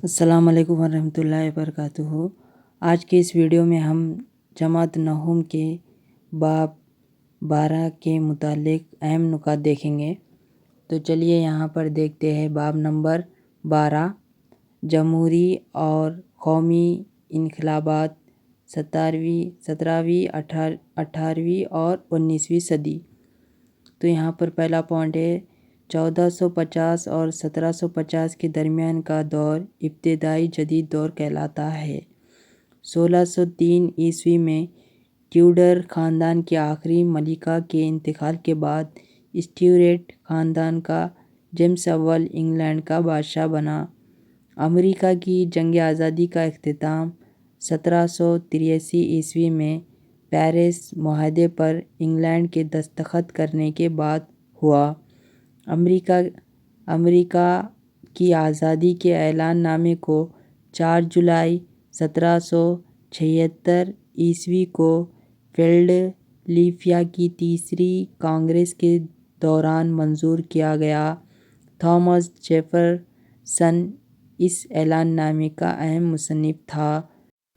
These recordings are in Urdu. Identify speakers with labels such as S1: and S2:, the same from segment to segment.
S1: السلام علیکم ورحمۃ اللہ وبرکاتہ۔ آج کے اس ویڈیو میں ہم جماعت نحوم کے باب 12 کے متعلق اہم نکات دیکھیں گے۔ تو چلیے یہاں پر دیکھتے ہیں باب نمبر 12، جمہوری اور قومی انقلابات 17ویں 18ویں اور 19ویں صدی۔ تو یہاں پر پہلا پوائنٹ ہے 1450 اور 1750 کے درمیان کا دور ابتدائی جدید دور کہلاتا ہے۔ 1603 عیسوی میں ٹیوڈر خاندان کی آخری ملکہ کے انتقال کے بعد اسٹیوریٹ خاندان کا جیمز اول انگلینڈ کا بادشاہ بنا۔ امریکہ کی جنگ آزادی کا اختتام 1783 عیسوی میں پیرس معاہدے پر انگلینڈ کے دستخط کرنے کے بعد ہوا۔ امریکہ کی آزادی کے اعلان نامے کو 4 جولائی 1776 عیسوی کو فیلڈیلفیا کی تیسری کانگریس کے دوران منظور کیا گیا۔ تھامس جیفرسن اس اعلان نامے کا اہم مصنف تھا۔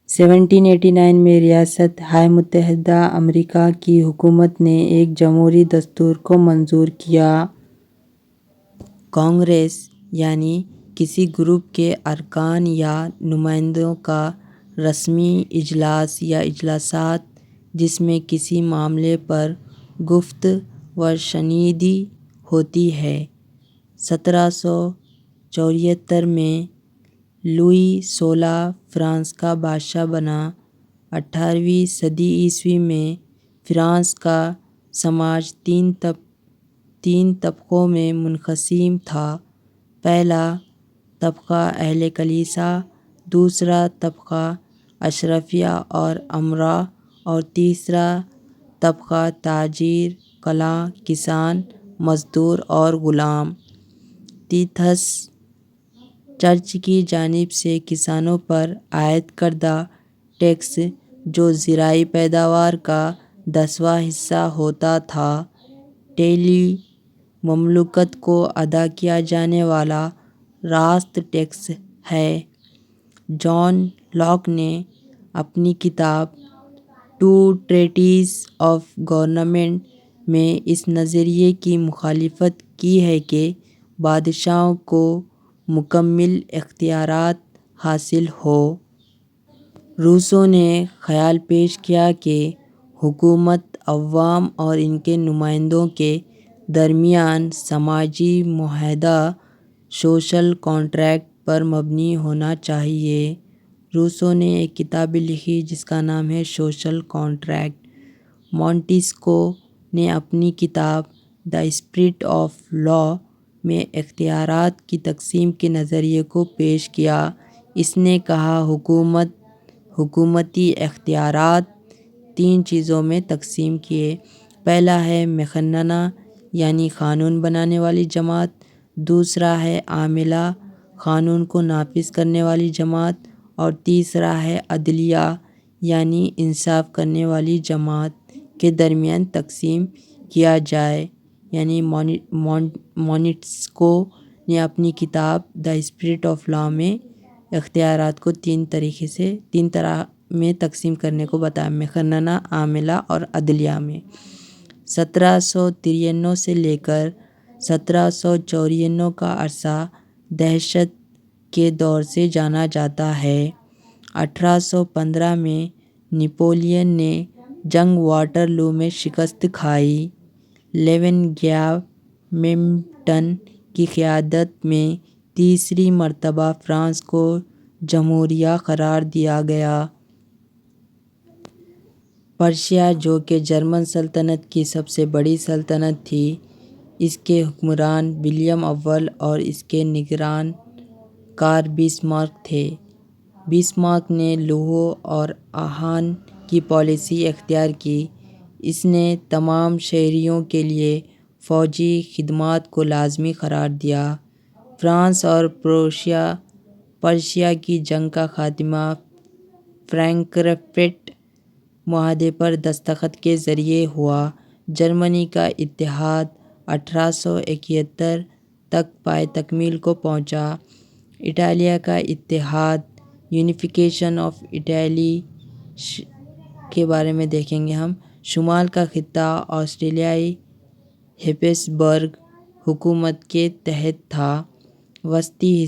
S1: 1789 میں ریاست ہائے متحدہ امریکہ کی حکومت نے ایک جمہوری دستور کو منظور کیا۔ کانگریس یعنی کسی گروپ کے ارکان یا نمائندوں کا رسمی اجلاس یا اجلاسات جس میں کسی معاملے پر گفت و شنیدی ہوتی ہے۔ 1774 میں لوئی 16 فرانس کا بادشاہ بنا۔ 18ویں صدی عیسوی میں فرانس کا سماج تین طبقوں میں منقسم تھا۔ پہلا طبقہ اہل کلیسا، دوسرا طبقہ اشرافیہ اور امراء اور تیسرا طبقہ تاجر، کلاں، کسان، مزدور اور غلام۔ تیتھس چرچ کی جانب سے کسانوں پر عائد کردہ ٹیکس جو زرعی پیداوار کا 10واں حصہ ہوتا تھا، ٹیلی مملوکت کو ادا کیا جانے والا راست ٹیکس ہے۔ جان لاک نے اپنی کتاب ٹو ٹریٹیز آف گورنمنٹ میں اس نظریے کی مخالفت کی ہے کہ بادشاہوں کو مکمل اختیارات حاصل ہوں۔ روسو نے خیال پیش کیا کہ حکومت عوام اور ان کے نمائندوں کے درمیان سماجی معاہدہ سوشل کنٹریکٹ پر مبنی ہونا چاہیے۔ روسو نے ایک کتاب لکھی جس کا نام ہے سوشل کنٹریکٹ۔ مونٹیسکو نے اپنی کتاب دی اسپرٹ آف لا میں اختیارات کی تقسیم کے نظریے کو پیش کیا۔ اس نے کہا حکومتی اختیارات 3 چیزوں میں تقسیم کیے۔ پہلا ہے مقننہ یعنی قانون بنانے والی جماعت، دوسرا ہے عاملہ قانون کو نافذ کرنے والی جماعت، اور تیسرا ہے عدلیہ یعنی انصاف کرنے والی جماعت کے درمیان تقسیم کیا جائے۔ یعنی مونٹیسکو نے اپنی کتاب دی اسپرٹ آف لا میں اختیارات کو 3 طرح میں تقسیم کرنے کو بتایا: مقننہ، عاملہ اور عدلیہ میں۔ 1793 سے لے کر 1794 کا عرصہ دہشت کے دور سے جانا جاتا ہے۔ 1815 میں نپولین نے جنگ واٹرلو میں شکست کھائی۔ لیونگھامپٹن کی قیادت میں تیسری مرتبہ فرانس کو جمہوریہ قرار دیا گیا۔ پرشیا جو کہ جرمن سلطنت کی سب سے بڑی سلطنت تھی، اس کے حکمران ولیم اول اور اس کے نگراں کار بسمارک تھے۔ بسمارک نے لوح اور آہن کی پالیسی اختیار کی۔ اس نے تمام شہریوں کے لیے فوجی خدمات کو لازمی قرار دیا۔ فرانس اور پرشیا کی جنگ کا خاتمہ فرینکفرٹ معاہدے پر دستخط کے ذریعے ہوا۔ جرمنی کا اتحاد 1871 تک پائے تکمیل کو پہنچا۔ اٹالیا کا اتحاد، یونیفیکیشن آف اٹلی کے بارے میں دیکھیں گے ہم۔ شمال کا خطہ آسٹریلیائی ہیبسبرگ حکومت کے تحت تھا۔ وسطی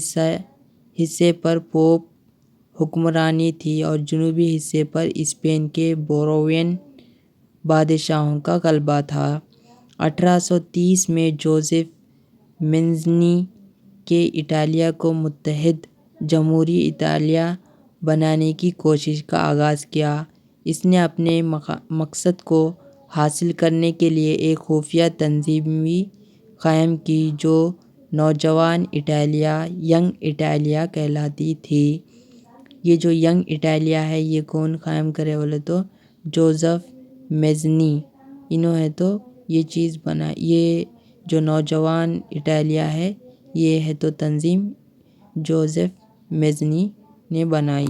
S1: حصے پر پوپ حکمرانی تھی اور جنوبی حصے پر اسپین کے بوروین بادشاہوں کا غلبہ تھا۔ 1830 میں جوزف میزنی کے اٹالیا کو متحد جمہوری اٹالیا بنانے کی کوشش کا آغاز کیا۔ اس نے اپنے مقصد کو حاصل کرنے کے لیے ایک خفیہ تنظیم بھی قائم کی جو نوجوان اٹالیا، ینگ اٹالیا کہلاتی تھی۔ یہ جو ینگ اٹالیا ہے یہ کون قائم کرے بولے تو جوزف میزنی، انہوں نے تو یہ چیز بنا، یہ جو نوجوان اٹالیا ہے یہ ہے تو تنظیم جوزف میزنی نے بنائی۔